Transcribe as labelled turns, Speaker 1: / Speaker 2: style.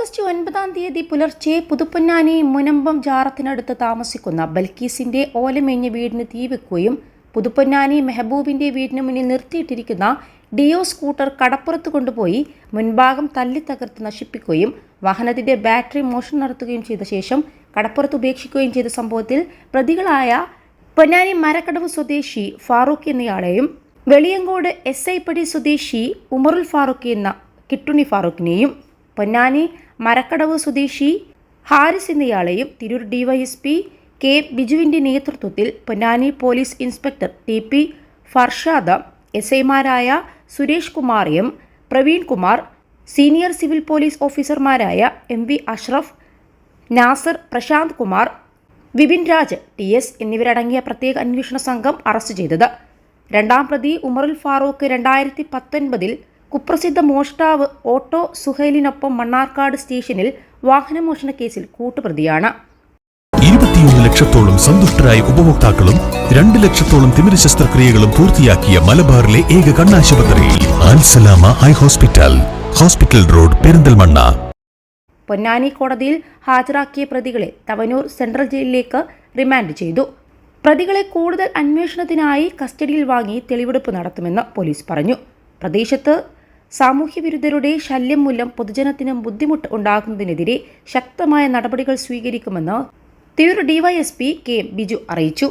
Speaker 1: August 9 പുലർച്ചെ പുതുപ്പൊന്നാനി മുനമ്പം ജാറത്തിനടുത്ത് താമസിക്കുന്ന ബൽക്കീസിന്റെ ഓലമേഞ്ഞ വീടിന് തീവെക്കുകയും പുതുപ്പൊന്നാനി മെഹബൂബിന്റെ വീടിന് മുന്നിൽ നിർത്തിയിട്ടിരിക്കുന്ന ഡിയോ സ്കൂട്ടർ കടപ്പുറത്ത് കൊണ്ടുപോയി മുൻഭാഗം തല്ലി തകർത്ത് നശിപ്പിക്കുകയും വാഹനത്തിന്റെ ബാറ്ററി മോഷണം നടത്തുകയും ചെയ്ത ശേഷം കടപ്പുറത്ത് ഉപേക്ഷിക്കുകയും ചെയ്ത സംഭവത്തിൽ പ്രതികളായ പൊന്നാനി മരക്കടവ് സ്വദേശി ഫാറൂഖ് എന്നയാളെയും വെളിയങ്കോട് SI പടി സ്വദേശി ഉമറുൽ ഫാറൂഖ് എന്ന കിട്ടുണി ഫാറൂഖിനെയും പൊന്നാനി മരക്കടവ് സ്വദേശി ഹാരിസ് എന്നയാളെയും തിരൂർ DYSP K ബിജുവിന്റെ നേതൃത്വത്തിൽ Ponnani police inspector TP Farshad SIമാരായ Suresh Kumar M, Praveen Kumar, senior civil police ഓഫീസർമാരായ MV അഷ്റഫ്, നാസർ, പ്രശാന്ത് കുമാർ, വിപിൻ രാജ് TS എന്നിവരടങ്ങിയ പ്രത്യേക അന്വേഷണ സംഘം അറസ്റ്റ് ചെയ്തത്. രണ്ടാം പ്രതി ഉമറുൽ ഫാറൂഖ് 2019 കുപ്രസിദ്ധ മോഷ്ടാവ് ഓട്ടോ സുഹൈലിനൊപ്പം മണ്ണാർക്കാട് സ്റ്റേഷനിൽ വാഹനമോഷണ കേസിൽ കൂട്ടുപ്രതിയാണ്.
Speaker 2: 21 ലക്ഷത്തോളം സന്തുഷ്ടരായ ഉപഭോക്താക്കളും 2 ലക്ഷത്തോളം തിമിര ശസ്ത്രക്രിയകളും പൂർത്തിയാക്കിയ മലബാറിലെ ഏക കണ്ണാശുപത്രി Al Salama high hospital, hospital road, Perinthalmanna.
Speaker 1: Ponnani കോടതിയിൽ ഹാജരാക്കിയ പ്രതികളെ തവനൂർ സെൻട്രൽ ജയിലിലേക്ക് റിമാൻഡ് ചെയ്തു. പ്രതികളെ കൂടുതൽ അന്വേഷണത്തിനായി കസ്റ്റഡിയിൽ വാങ്ങി തെളിവെടുപ്പ് നടത്തുമെന്ന് പോലീസ് പറഞ്ഞു. പ്രദേശത്ത് സാമൂഹ്യവിരുദ്ധരുടെ ശല്യം മൂലം പൊതുജനത്തിന് ബുദ്ധിമുട്ട് ഉണ്ടാകുന്നതിനെതിരെ ശക്തമായ നടപടികൾ സ്വീകരിക്കുമെന്ന് തിരൂർ DYSP K ബിജു അറിയിച്ചു.